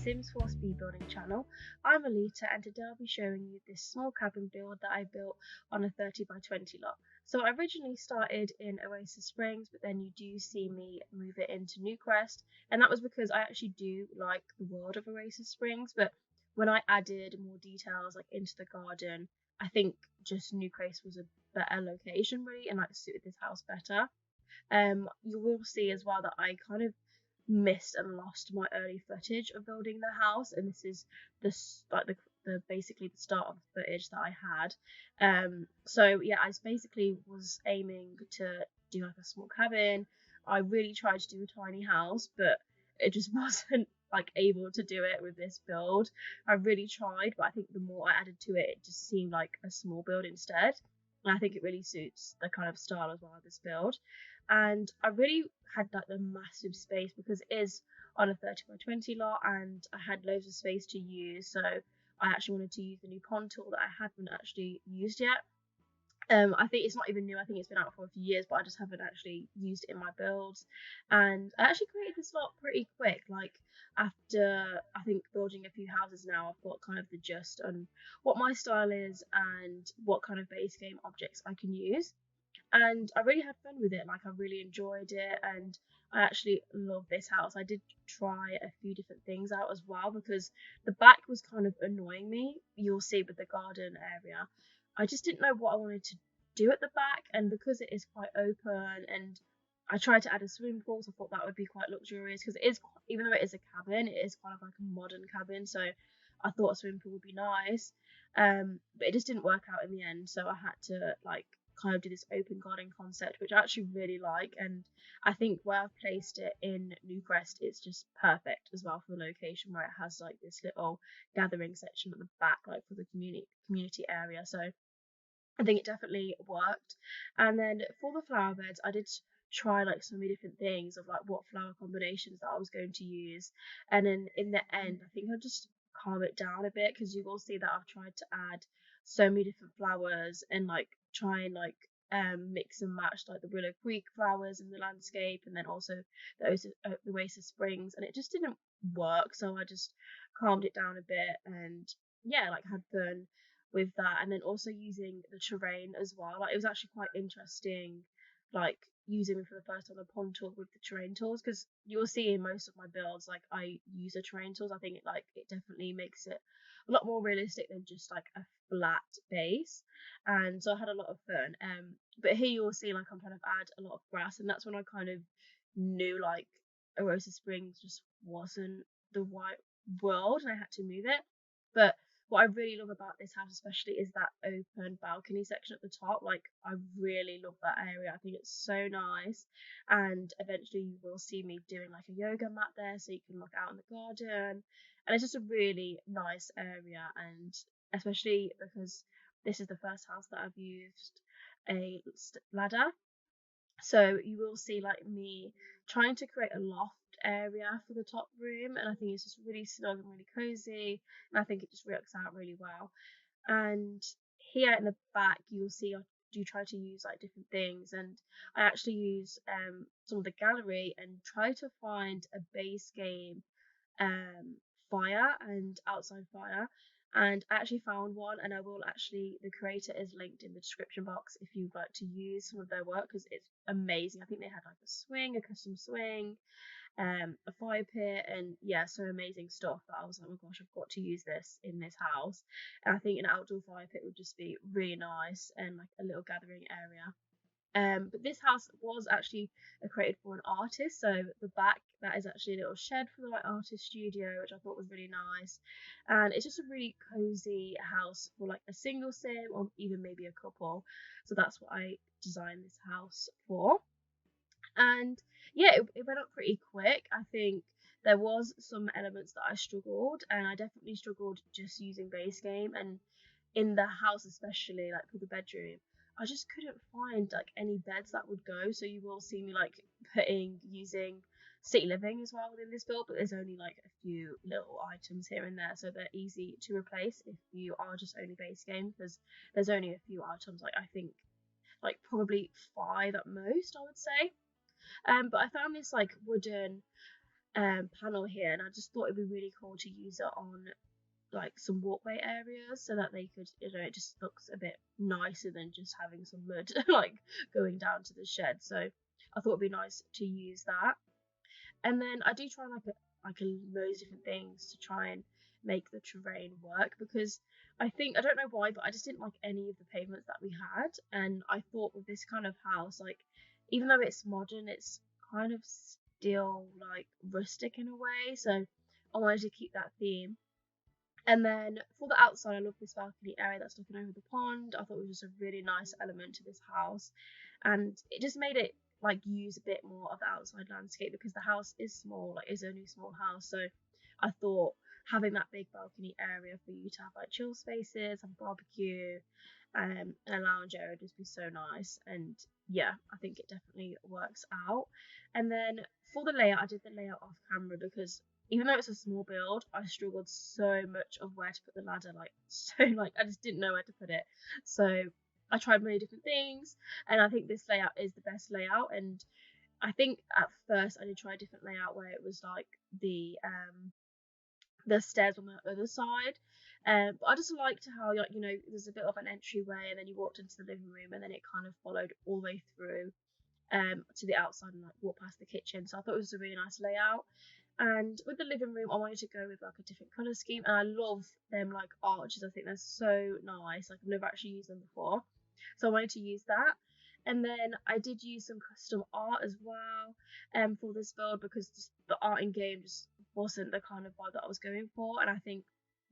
Sims 4 speed building channel. I'm Alita, and today I'll be showing you this small cabin build that I built on a 30 by 20 lot. So I originally started in Oasis Springs, but then you do see me move it into Newcrest, and that was because I actually do like the world of Oasis Springs, but when I added more details like into the garden, I think just Newcrest was a better location really, and like suited this house better. You will see as well that I kind of missed and lost my early footage of building the house, and this is the basically the start of the footage that I had. So yeah, I basically was aiming to do like a small cabin. I really tried to do a tiny house, but it just wasn't like able to do it with this build. I really tried, but I think the more I added to it, it just seemed like a small build instead. And I think it really suits the kind of style as well of this build. And I really had like the massive space because it is on a 30 by 20 lot, and I had loads of space to use, so I actually wanted to use the new pond tool that I haven't actually used yet. I think it's not even new. I think it's been out for a few years, but I just haven't actually used it in my builds. And I actually created this lot pretty quick. Like after I think building a few houses now, I've got kind of the gist on what my style is and what kind of base game objects I can use. And I really had fun with it. Like I really enjoyed it, and I actually love this house. I did try a few different things out as well because the back was kind of annoying me. You'll see with the garden area. I just didn't know what I wanted to do at the back, and because it is quite open, and I tried to add a swimming pool, so I thought that would be quite luxurious because it is, even though it is a cabin, it is kind of like a modern cabin. So I thought a swimming pool would be nice, but it just didn't work out in the end. So I had to like kind of do this open garden concept, which I actually really like, and I think where I've placed it in Newcrest, it's just perfect as well for the location where it has like this little gathering section at the back, like for the community area. So I think it definitely worked. And then for the flower beds, I did try like so many different things of like what flower combinations that I was going to use, and then in the end, I think I'll just calm it down a bit because you will see that I've tried to add so many different flowers and like try and like mix and match like the Willow Creek flowers in the landscape, and then also the Oasis Springs, and it just didn't work. So I just calmed it down a bit, and yeah, like had fun with that. And then also using the terrain as well, like it was actually quite interesting, like using for the first time the pond tool with the terrain tools, because you'll see in most of my builds like I use the terrain tools. I think it definitely makes it a lot more realistic than just like a flat base, and so I had a lot of fun. But here you'll see like I'm trying to add a lot of grass, and that's when I kind of knew like Arosa Springs just wasn't the right world, and I had to move it. But what I really love about this house especially is that open balcony section at the top. Like I really love that area. I think it's so nice. And eventually you will see me doing like a yoga mat there so you can look out in the garden. And it's just a really nice area, and especially because this is the first house that I've used a ladder. So you will see like me trying to create a loft area for the top room, and I think it's just really snug and really cozy, and I think it just works out really well. And here in the back you'll see I do try to use like different things, and I actually use some of the gallery and try to find a base game fire and outside fire, and I actually found one, and I will actually, the creator is linked in the description box if you'd like to use some of their work because it's amazing. I think they had like a swing, a custom swing, a fire pit, and yeah, so amazing stuff that I was like, oh my gosh, I've got to use this in this house. And I think an outdoor fire pit would just be really nice, and like a little gathering area. But this house was actually created for an artist, so the back, that is actually a little shed for the like artist studio, which I thought was really nice. And it's just a really cozy house for like a single sim or even maybe a couple. So that's what I designed this house for. And yeah, it went up pretty quick. I think there was some elements that I struggled, and I definitely struggled just using base game, and in the house especially like for the bedroom I just couldn't find like any beds that would go. So you will see me like using city living as well within this build, but there's only like a few little items here and there, so they're easy to replace if you are just only base game, because there's only a few items, like I think like probably 5 at most I would say. But I found this like wooden panel here, and I just thought it'd be really cool to use it on like some walkway areas so that they could, it just looks a bit nicer than just having some mud like going down to the shed. So I thought it'd be nice to use that. And then I do try like a loads of different things to try and make the terrain work, because I don't know why, but I just didn't like any of the pavements that we had. And I thought with this kind of house, like even though it's modern, it's kind of still like rustic in a way. So I wanted to keep that theme. And then for the outside, I love this balcony area that's looking over the pond. I thought it was just a really nice element to this house. And it just made it like use a bit more of the outside landscape, because the house is small, like it's only a small house. So I thought having that big balcony area for you to have like chill spaces, have a barbecue, and a lounge area would just be so nice. And yeah, I think it definitely works out. And then for the layout, I did the layout off camera because even though it's a small build, I struggled so much of where to put the ladder. Like I just didn't know where to put it. So I tried many different things, and I think this layout is the best layout. And I think at first I did try a different layout where it was like the stairs on the other side. But I just liked how, like, there's a bit of an entryway, and then you walked into the living room, and then it kind of followed all the way through to the outside and like walk past the kitchen. So I thought it was a really nice layout. And with the living room, I wanted to go with like a different colour scheme, and I love them like arches. I think they're so nice. Like I've never actually used them before, so I wanted to use that. And then I did use some custom art as well for this build, because just the art in game just wasn't the kind of vibe that I was going for. And I think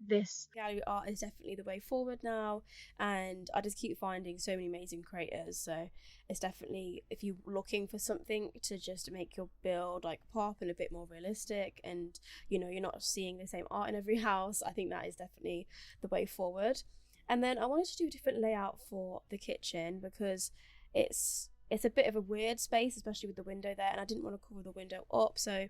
this gallery art is definitely the way forward now, and I just keep finding so many amazing creators. So it's definitely, if you're looking for something to just make your build like pop and a bit more realistic, and you're not seeing the same art in every house, I think that is definitely the way forward. And then I wanted to do a different layout for the kitchen, because it's a bit of a weird space, especially with the window there, and I didn't want to cover the window up. So,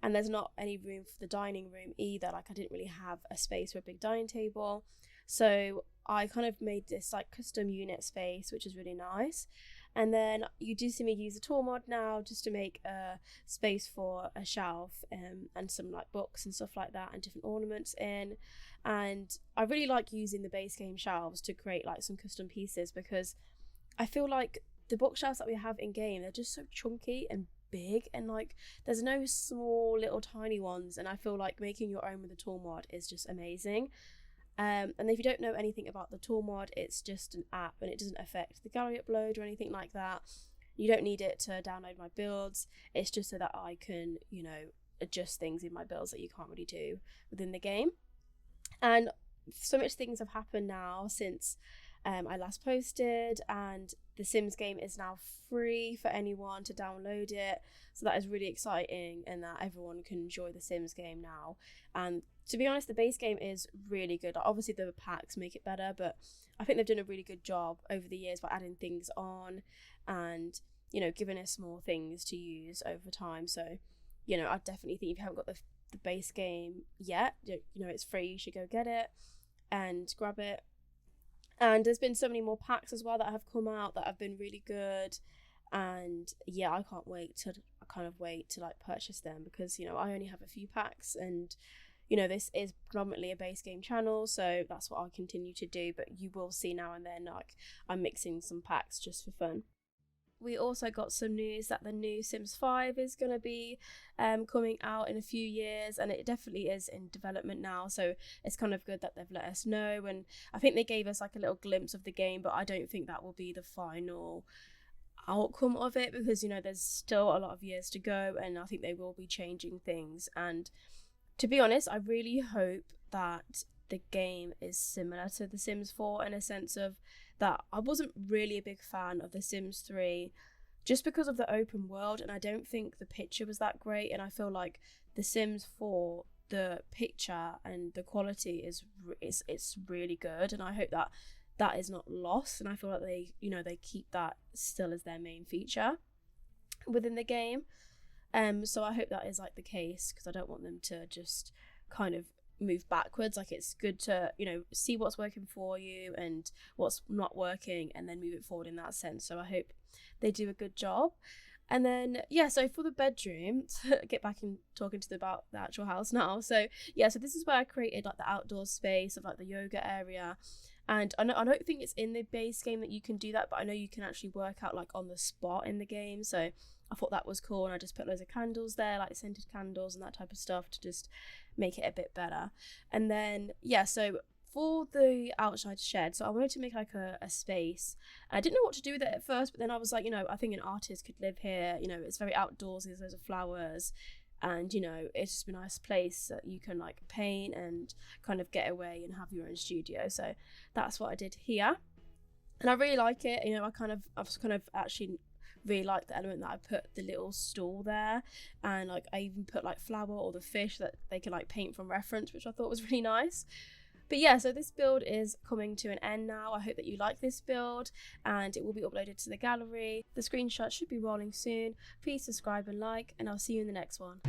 and there's not any room for the dining room either. Like I didn't really have a space for a big dining table, so I kind of made this like custom unit space, which is really nice. And then you do see me use a tool mod now just to make a space for a shelf and some like books and stuff like that, and different ornaments in. And I really like using the base game shelves to create like some custom pieces, because I feel like the bookshelves that we have in game, they're just so chunky and big, and like there's no small little tiny ones, and I feel like making your own with the tool mod is just amazing. And if you don't know anything about the tool mod, it's just an app, and it doesn't affect the gallery upload or anything like that. You don't need it to download my builds. It's just so that I can adjust things in my builds that you can't really do within the game. And so much things have happened now since I last posted, and the Sims game is now free for anyone to download it. So that is really exciting, and that everyone can enjoy the Sims game now. And to be honest, the base game is really good. Obviously the packs make it better, but I think they've done a really good job over the years by adding things on and giving us more things to use over time. So I definitely think if you haven't got the base game yet, it's free, you should go get it and grab it. And there's been so many more packs as well that have come out that have been really good, and yeah, I can't wait to like purchase them, because I only have a few packs, and this is predominantly a base game channel, so that's what I'll continue to do. But you will see now and then like I'm mixing some packs just for fun. We also got some news that the new Sims 5 is going to be coming out in a few years, and it definitely is in development now, so it's kind of good that they've let us know. And I think they gave us like a little glimpse of the game, but I don't think that will be the final outcome of it, because there's still a lot of years to go, and I think they will be changing things. And to be honest, I really hope that the game is similar to The Sims 4, in a sense of that I wasn't really a big fan of The Sims 3 just because of the open world, and I don't think the picture was that great. And I feel like The Sims 4, the picture and the quality it's really good, and I hope that is not lost, and I feel like they keep that still as their main feature within the game. So I hope that is like the case, because I don't want them to just kind of move backwards. Like it's good to see what's working for you and what's not working, and then move it forward in that sense. So I hope they do a good job. And then, yeah, so for the bedroom, to get back in talking about the actual house now. So, yeah, so this is where I created like the outdoor space of like the yoga area. And I don't think it's in the base game that you can do that, but I know you can actually work out like on the spot in the game. So I thought that was cool. And I just put loads of candles there, like scented candles and that type of stuff to just make it a bit better. And then, yeah, so for the outside shed, so I wanted to make like a space. I didn't know what to do with it at first, but then I was like, I think an artist could live here. It's very outdoorsy, there's loads of flowers, and it's just a nice place that you can like paint and kind of get away and have your own studio. So that's what I did here, and I really like it. I was kind of actually really like the element that I put the little stool there, and like I even put like flower or the fish that they can like paint from reference, which I thought was really nice. But yeah, so this build is coming to an end now. I hope that you like this build, and it will be uploaded to the gallery. The screenshot should be rolling soon. Please subscribe and like, and I'll see you in the next one.